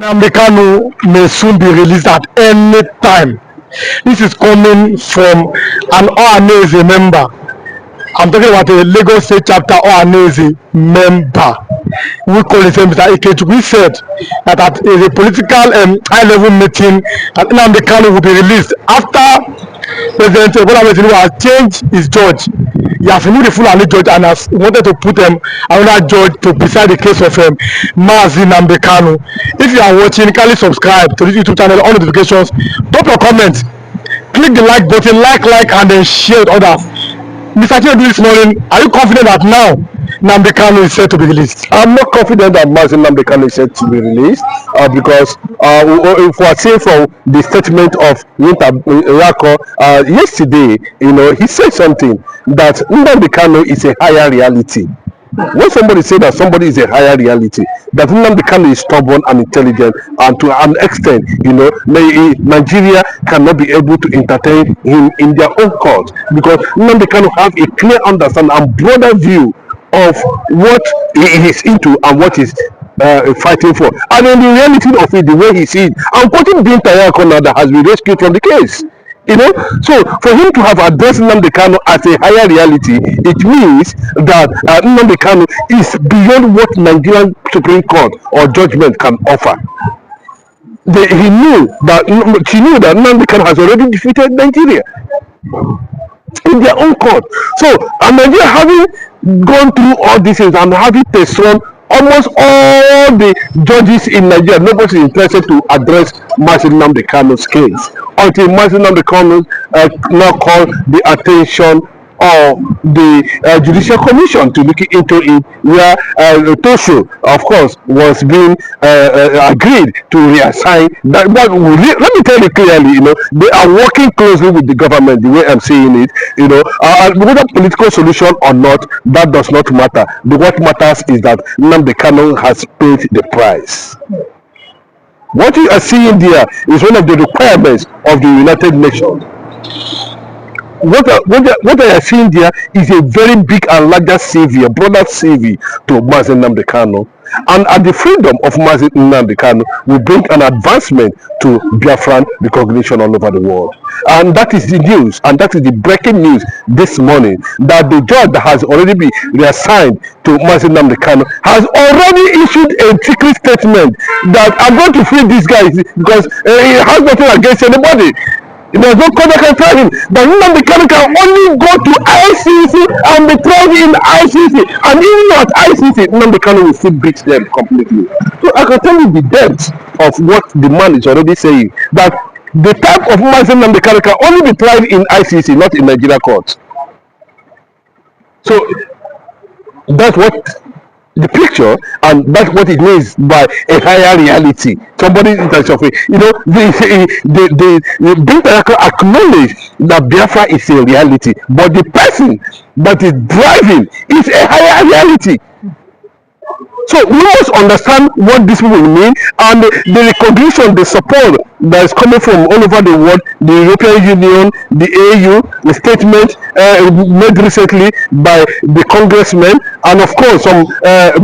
NNAMDI Kanu may soon be released at any time. This is coming from an OANESE member. I'm talking about a Lagos State chapter OANESE member. We call him Mr. Ikechukwu. We said that at a political high-level meeting, that NNAMDI Kanu will be released after President Bola Tinubu has changed his judge. He has removed the Fulani judge and has wanted to put another judge to decide the case of Mazi NNAMDI Kanu. If you are watching, kindly subscribe to this YouTube channel, on notifications, drop your comments, click the like button, like, and then share with others. Mr. Chinedu, this morning, are you confident that now NNAMDI Kanu is set to be released? I'm not confident that Mazi NNAMDI Kanu is set to be released because if we are saying from the statement of Winter Rako yesterday, he said something that NNAMDI Kanu is a higher reality. When somebody says that somebody is a higher reality, that NNAMDI Kanu is stubborn and intelligent, and to an extent, Nigeria cannot be able to entertain him in their own court because NNAMDI Kanu have a clear understanding and broader view of what he is into and what he's fighting for. And in the reality of it, the way he sees it, I'm quoting the entire corner that has been rescued from the case. So for him to have addressed NNAMDI Kanu as a higher reality, it means that NNAMDI Kanu is beyond what Nigerian Supreme Court or judgment can offer. She knew that NNAMDI Kanu has already defeated Nigeria in their own court. So, and Nigeria having gone through all these things and having persuaded almost all the judges in Nigeria, nobody is interested to address Mazi NNAMDI Kanu's case until Mazi NNAMDI Kanu now call the attention of the Judicial Commission to look into it, where Tosho, of course, was being agreed to reassign. But let me tell you clearly, they are working closely with the government, the way I'm saying it, whether political solution or not, that does not matter. What matters is that NNAMDI Kanu has paid the price. What you are seeing there is one of the requirements of the United Nations. What I are seeing there is a very big and larger savior, broader savior to Mazi NNAMDI Kanu. And the freedom of Mazi NNAMDI Kanu will bring an advancement to Biafran recognition all over the world. And that is the news, and that is the breaking news this morning, that the judge that has already been reassigned to Mazi NNAMDI Kanu has already issued a secret statement that I'm going to free this guy because he has nothing against anybody. There's no court that can try him. But NNAMDI Kanu can only go to ICC and be tried in ICC. And even at ICC, NNAMDI Kanu will still beat them completely. So I can tell you the depth of what the man is already saying. That the type of Mazi NNAMDI Kanu can only be tried in ICC, not in Nigeria courts. So that's what the picture, and that's what it means by a higher reality. Somebody in terms of it, the Biafra acknowledge that Biafra is a reality, but the person that is driving is a higher reality. So we must understand what these people mean, and the recognition, the support that is coming from all over the world, the European Union, the AU, the statement made recently by the congressmen, and of course some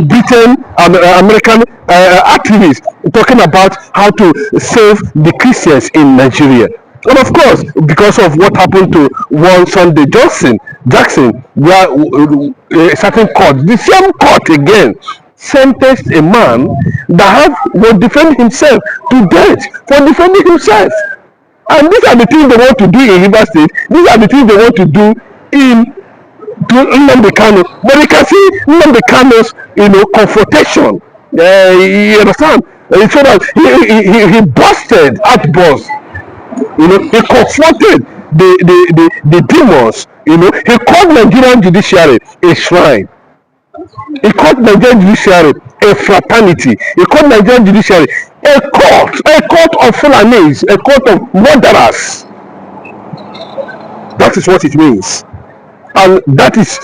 Britain and American activists talking about how to save the Christians in Nigeria. And of course, because of what happened to one Sunday Jackson, where a certain court, the same court again, sentenced a man that will defend himself to death for defending himself. And these are the things they want to do in River State. These are the things they want to do in NNAMDI Kanu. But you can see NNAMDI Kanu's confrontation. You understand? So that he busted outburst. He confronted the demons. He called Nigerian judiciary a shrine. He called Nigerian judiciary a fraternity. He called Nigerian judiciary a court of Fulanis, a court of murderers. That is what it means. And that is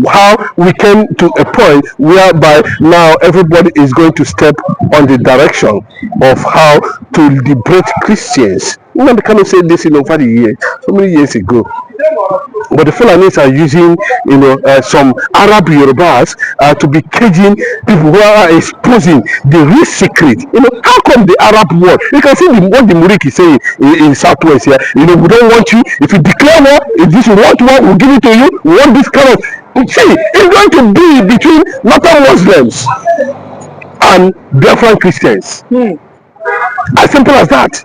how we came to a point whereby now everybody is going to step on the direction of how to liberate Christians Nnamdi Kanu said this over the years, so many years ago. But the Fulanis are using, some Arab Yorubas to be caging people who are exposing the real secret. How come the Arab world? You can see what the Murik is saying in Southwest here. We don't want you. If you declare war, if this you want war, we'll give it to you. We want this kind of. See, it's going to be between Northern Muslims and Biafran Christians. As simple as that.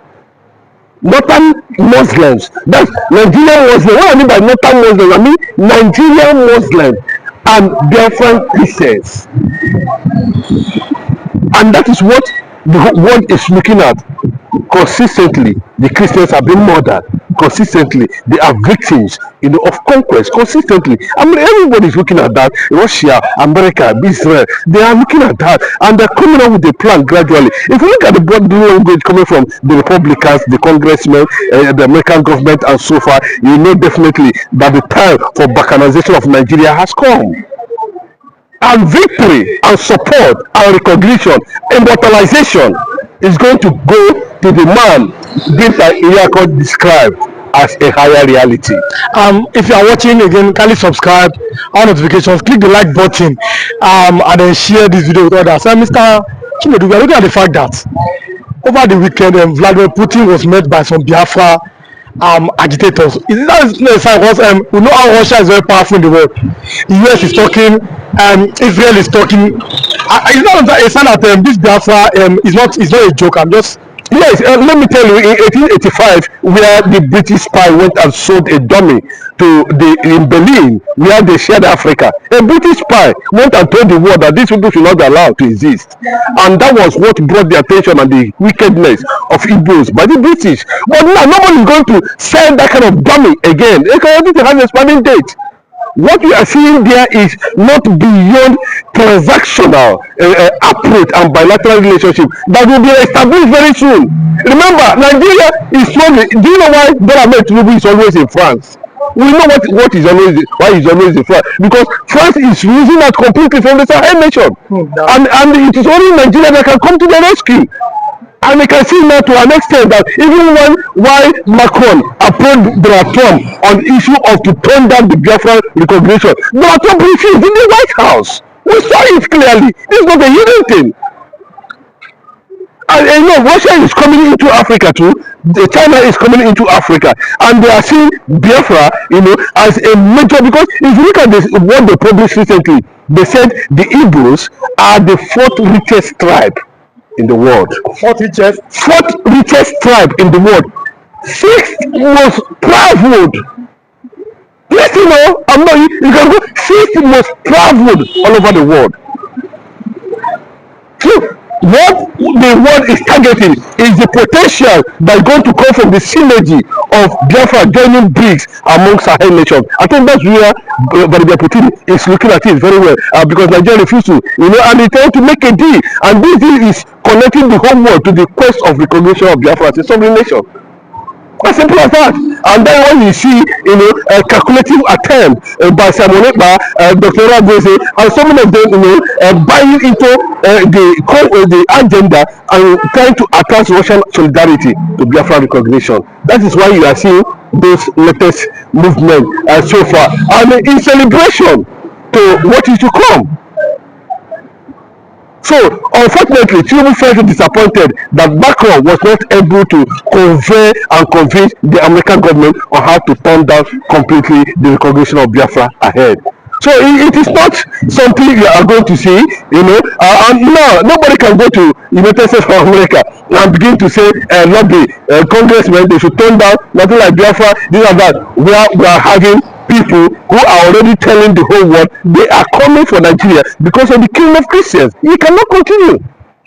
Northern Muslims, that's Nigerian Muslims. What I mean by Northern Muslims, I mean Nigerian Muslims and Biafran Christians. And that is what the world is looking at. Consistently, the Christians have been murdered. Consistently, they are victims, of conquest. Consistently, I mean, everybody is looking at that. Russia, America, Israel, they are looking at that, and they're coming up with a plan gradually. If you look at the body language coming from the Republicans, the congressmen, the American government, and so far, you know definitely that the time for balkanization of Nigeria has come. And victory and support and recognition, immortalization is going to go to the man Binta Iyako described as a higher reality. If you are watching again, kindly subscribe, on notifications, click the like button, and then share this video with others. Mr. Chinedu, we are looking at the fact that over the weekend, Vladimir Putin was met by some Biafra agitators. Is that a sign? Because we know how Russia is very powerful in the world. The US is talking, Israel is talking. It's not a sign that this Biafra is not a joke. Yes, let me tell you, in 1885, where the British spy went and sold a dummy in Berlin, where they shared Africa, a British spy went and told the world that these people should not be allowed to exist. And that was what brought the attention and the wickedness of Igbos by the British. But now, nobody is going to sell that kind of dummy again. Everything has a expiring date. What we are seeing there is not beyond transactional approach and bilateral relationship that will be established very soon. Remember, Nigeria is struggling. Do you know why Bola Ahmed Tinubu is always in France? We know why he's always in France, because France is losing that completely from the Sahel nation, and it is only Nigeria that can come to the rescue. And we can see now to an extent that even why Macron approached Donald Trump on the issue of to turn down the Biafra recognition, Donald Trump refused in the White House. We saw it clearly. This is not a hidden thing. And Russia is coming into Africa too. China is coming into Africa, and they are seeing Biafra, as a major. Because if you look at this, what they published recently, they said the Igbos are the 4th richest tribe in the world. Fourth richest tribe in the world. 6th most traveled. Listen, you can go 6th most traveled all over the world. So what the world is targeting is the potential that is going to come from the synergy of Biafra joining BRICS among Sahel nations. I think that's where Vladimir Putin is looking at it very well, because Nigeria refused to, and they trying to make a deal, and this deal is connecting the whole world to the quest of recognition of Biafra as a sovereign nation. As simple as that. And then when you see, a calculative attempt by Simon Ekpa, Dr. Rabose, and so many of them, buying into the agenda and trying to attach Russian solidarity to Biafra recognition. That is why you are seeing those latest movements so far, and in celebration to what is to come. So, unfortunately, Tinubu felt disappointed that Macron was not able to convey and convince the American government on how to turn down completely the recognition of Biafra ahead. So, it is not something you are going to see, and now nobody can go to United States of America and begin to say, lobby, congressmen, they should turn down, nothing like Biafra, this and that. We are having people who are already telling the whole world they are coming for Nigeria because of the killing of Christians. You cannot continue.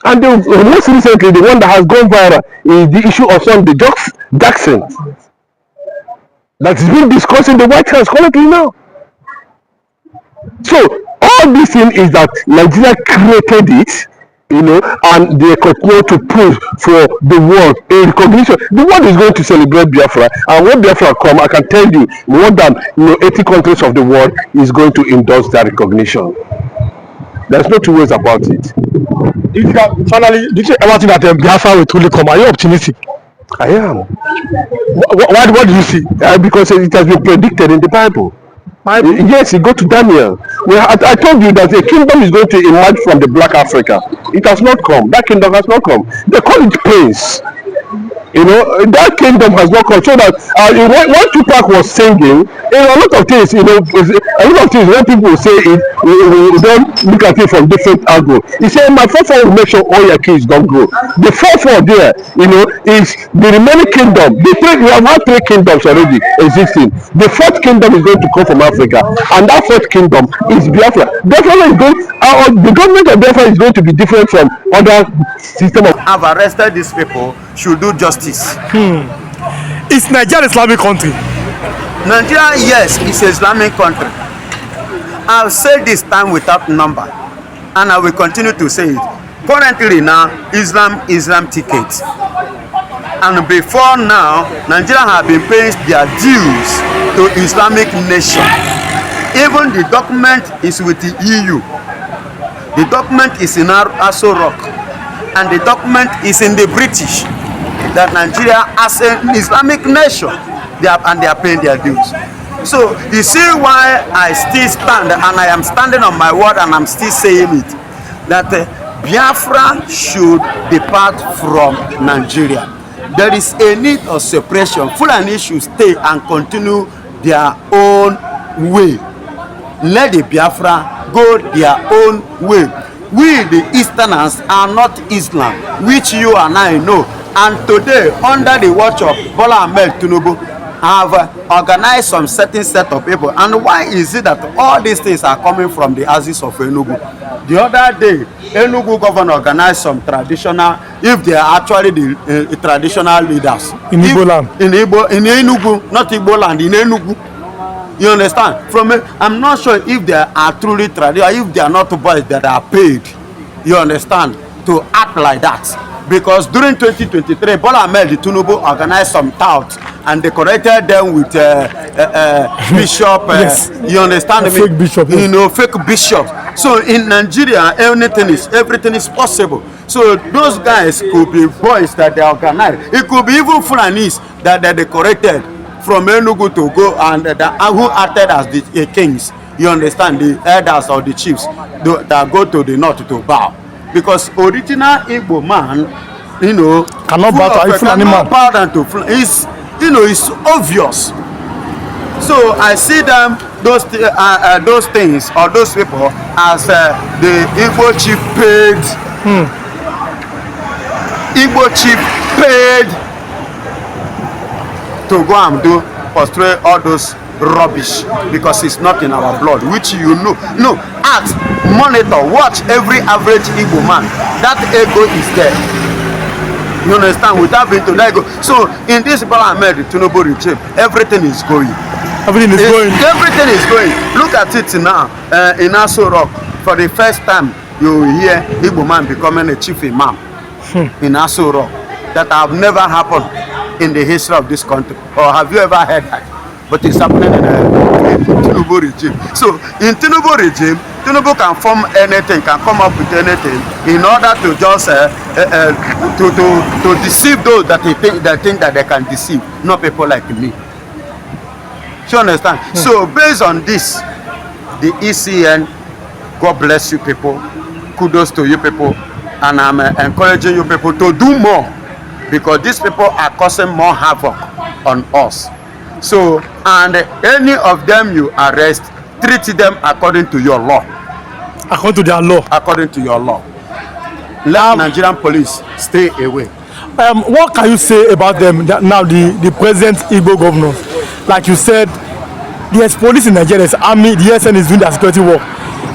And most recently, the one that has gone viral is the issue of Sunday Jackson that is being discussed in the White House currently now. So all this thing is that Nigeria created it, and they continue to push for the world in recognition. The world is going to celebrate Biafra, and when Biafra come, I can tell you more than 80 countries of the world is going to endorse that recognition. There's no two ways about it. If you are finally, do you ever think that Biafra will truly come? Are you optimistic? I am. What do you see? Because it has been predicted in the Bible. Yes, you go to Daniel. Well, I told you that a kingdom is going to emerge from the black Africa. It has not come. That kingdom has not come. They call it Prince. You know, that kingdom has not come. So that when Tupac was singing, a lot of things, a lot of things when people say it, we don't look at it from different angles. He said, my forefather will make sure all your kids don't grow. The fourth there, is the remaining kingdom. We have had three kingdoms already existing. The fourth kingdom is going to come from Africa, and that fourth kingdom is Biafra. Biafra is going, the government of Biafra is going to be different from other systems. Have arrested these people should do justice. Is Nigeria Islamic country? Nigeria, yes, is an Islamic country. I've said this time without number, and I will continue to say it. Currently now, Islam tickets. And before now, Nigeria have been paying their dues to Islamic nation. Even the document is with the EU. The document is in Aso Rock. And the document is in the British. That Nigeria as an Islamic nation, they are paying their dues. So you see why I still stand, and I am standing on my word, and I'm still saying it, that Biafra should depart from Nigeria. There is a need of separation. Fulani should stay and continue their own way. Let the Biafra go their own way. We, the Easterners, are not Islam, which you and I know. And today, under the watch of Bola Ahmed Tinubu, have organized some certain set of people. And why is it that all these things are coming from the axis of Enugu? The other day, Enugu governor organized some traditional, if they are actually the traditional leaders. In Igbo land. In Enugu, not Igbo land, in Enugu. You understand? I'm not sure if they are truly traditional, if they are not boys that are paid. You understand? To act like that. Because during 2023, Bola Ahmed Tinubu organized some touts and decorated them with bishop. Yes. You understand me? Fake bishop. Yes. Fake bishops. So in Nigeria, everything is possible. So those guys could be boys that they organize. It could be even Fulanis that they decorated from Enugu to go and who acted as the kings. You understand, the elders or the chiefs that go to the north to bow. Because original Igbo man, cannot bow to Fulani man. It's obvious. So I see them, those things or those people as the Igbo chief paid. Igbo chief paid to go and portray all those rubbish, because it's not in our blood, which ask, monitor, watch every average Igbo man. That ego is there. You understand? Without being to let go. So in this Bola Ahmed Tinubu regime, everything is going. Everything is going. Look at it now. In Aso Rock, for the first time, you hear Igbo man becoming a chief imam in Aso Rock. That have never happened in the history of this country. Or have you ever heard that? But it's happening in Tinubu regime. So in Tinubu regime, Tinubu can form anything, can come up with anything in order to just to deceive those that think that they can deceive, not people like me. You understand? So based on this, the ECN, God bless you people, kudos to you people, and I'm encouraging you people to do more, because these people are causing more havoc on us. So, and any of them you arrest, treat them according to your law. According to their law. According to your law. Let Nigerian police stay away. What can you say about them now, the present Igbo governors? Like you said, there's police in Nigeria, there's army, the SN is doing their security work.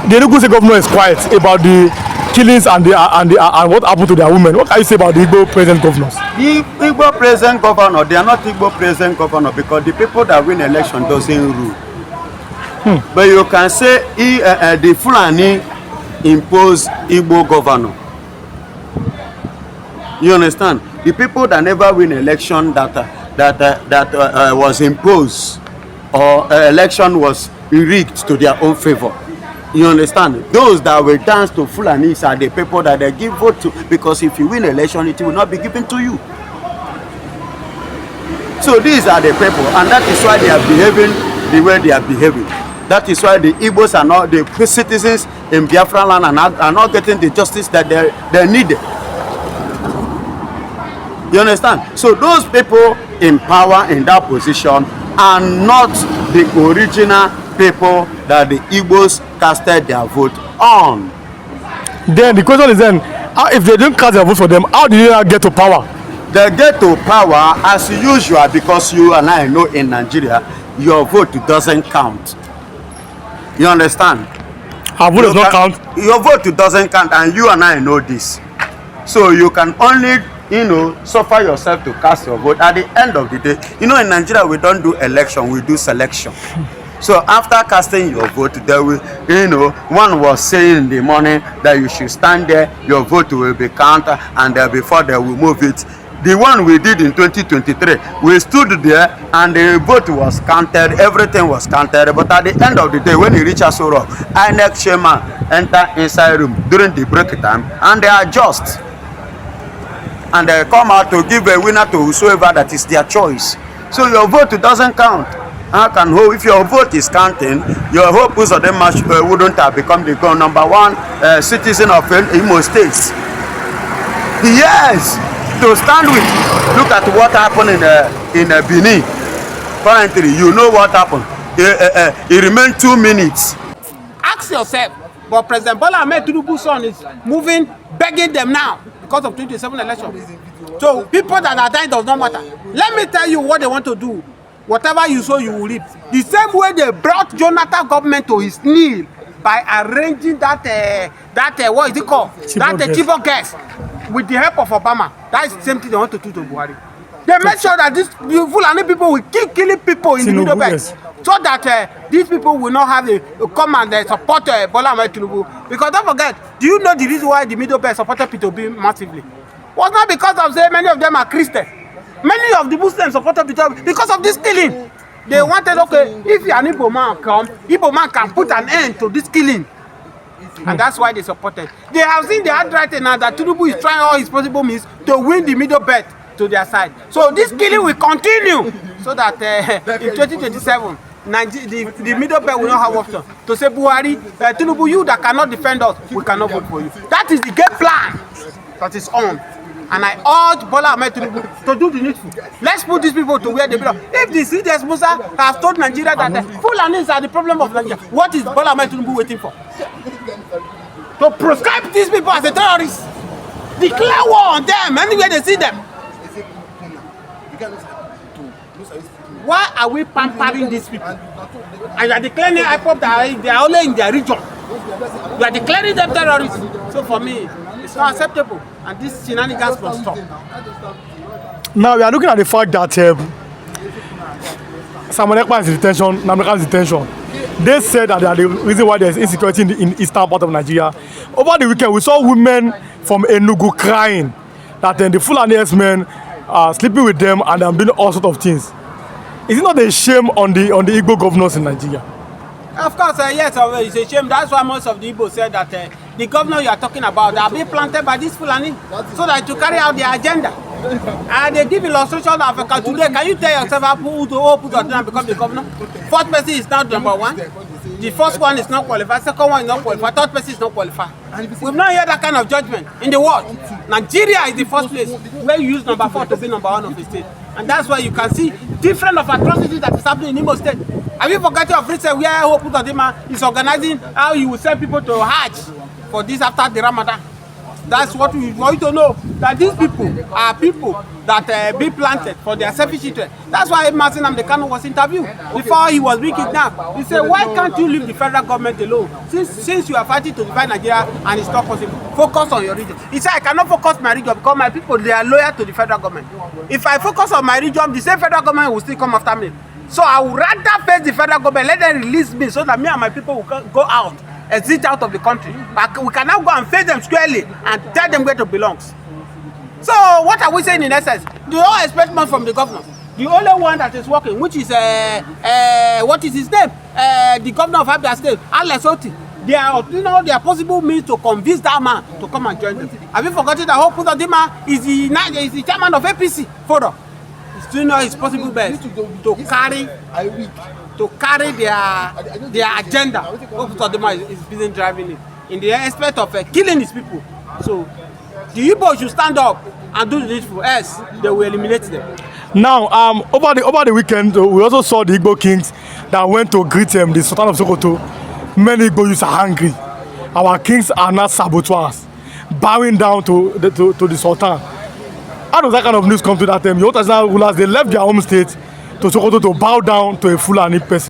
The Enugu State governor is quiet about the killings and what happened to their women. What can you say about the Igbo present governors? The Igbo present governor, they are not Igbo present governor, because the people that win election doesn't rule. But you can say the Fulani impose Igbo governor. You understand? The people that never win election that was imposed, or election was rigged to their own favor. You understand? Those that will dance to Fulanis are the people that they give vote to, because if you win election, it will not be given to you. So these are the people, and that is why they are behaving the way they are behaving. That is why the Igbos are not, the citizens in Biafra land are not getting the justice that they need. You understand? So those people in power in that position are not the original people that the Igbos casted their vote on. Then the question is then, if they didn't cast their vote for them, how did they get to power? They get to power as usual because you and I know in Nigeria, your vote doesn't count. You understand? Our vote does not count? Your vote doesn't count, and you and I know this. So you can only, suffer yourself to cast your vote. At the end of the day, in Nigeria, we don't do election, we do selection. So after casting your vote, there will, one was saying in the morning that you should stand there, your vote will be counted, and before they will move it. The one we did in 2023, we stood there and the vote was counted, everything was counted, but at the end of the day, when you reach Asoro, INEC chairman enter inside room during the break time and they adjust. And they come out to give a winner to whosoever that is their choice. So your vote doesn't count. If your vote is counting, your hope is that they wouldn't have become the number one citizen of Imo State. Yes, to stand with. Look at what happened in Benin. Currently, you know what happened. It remained 2 minutes. Ask yourself, but President Bola Ahmed Tinubu's son is moving, begging them now because of 2027 election. So people that are dying does not matter. Let me tell you what they want to do. Whatever you sow, you will reap. The same way they brought Jonathan government to his knee by arranging that what is it called? Chibok gas with the help of Obama. That is the same thing they want to do to Buhari. They make sure that these Fulani people will keep killing people in the Middle Belt, so that these people will not have a come and support Bola Ahmed Tinubu. Because don't forget, do you know the reason why the Middle Belt supported P2B massively? Was not because of say many of them are Christians. Many of the Muslims supported P2B because of this killing. They wanted, okay, if an Igbo man come, Igbo man can put an end to this killing. And that's why they supported. They have seen the handwriting now that Tinubu is trying all his possible means to win the Middle Belt to their side. So this killing will continue so that in 2027, the Middle Belt will not have option to say, Buhari, Tinubu, you that cannot defend us, we cannot vote for you. That is the game plan that is on. And I urge Bola Ahmed Tinubu to do the needful. Let's put these people to where they belong. If the CDS Musa has told Nigeria that Fulanis are the problem of Nigeria, what is Bola Ahmed Tinubu waiting for? To proscribe these people as a terrorist. Declare war on them anywhere they see them. Why are we pampering these people? And you are declaring IPOP that they are only in their region. You are declaring them terrorists. So for me, it's not acceptable. And this shenanigans must stop. Now we are looking at the fact that Samuel Ekpa is in detention, Namdeka is in detention. They said that they are the reason why there is insecurity in eastern part of Nigeria. Over the weekend, we saw women from Enugu crying that the Fulani men are sleeping with them and doing all sorts of things. Is it not a shame on the Igbo governors in Nigeria? Of course, yes, it's a shame. That's why most of the Igbo said that the governor you are talking about are being planted by this Fulani so that to carry out their agenda. And they give illustration of today. Can you tell yourself who put on them become the governor? Fourth person is now number one. The first one is not qualified. Second one is not qualified. Third person is not qualified. We've not heard that kind of judgment in the world. Nigeria is the first place where you use number 4 to be number 1 of the state. And that's why you can see different of atrocities that is happening in Imo State. Have you forgotten of recent where Hope Uzodinma is organizing how you will send people to Hajj for this after the Ramadan? That's what we want you to know, that these people are people that be planted for their selfish interest. That's why NNAMDI Kanu was interviewed before he was being kidnapped. He said, why can't you leave the federal government alone? Since you are fighting to divide Nigeria and it's not possible, focus on your region. He said, I cannot focus my region because my people, they are loyal to the federal government. If I focus on my region, the same federal government will still come after me. So I would rather face the federal government, let them release me so that me and my people will go out, exit out of the country. But we can now go and face them squarely and tell them where to belong. So what are we saying in essence? Do you all expect more from the governor? The only one that is working, which is what is his name? The governor of Abia State, Alex Oti. There are possible means to convince that man to come and join them. Have you forgotten that Hope Uzodinma is the chairman of APC? Further. is doing all his possible best to carry their agenda. What Todema is busy driving it in the aspect of killing his people. So the Igbo should stand up and do the needful, else they will eliminate them. Now, over the weekend, we also saw the Igbo kings that went to greet the Sultan of Sokoto. Many Igbo youths are angry. Our kings are not saboteurs, bowing down to the Sultan. How does that kind of news come to that time? Your traditional rulers, they left their home state to Sokoto to bow down to a Fulani person.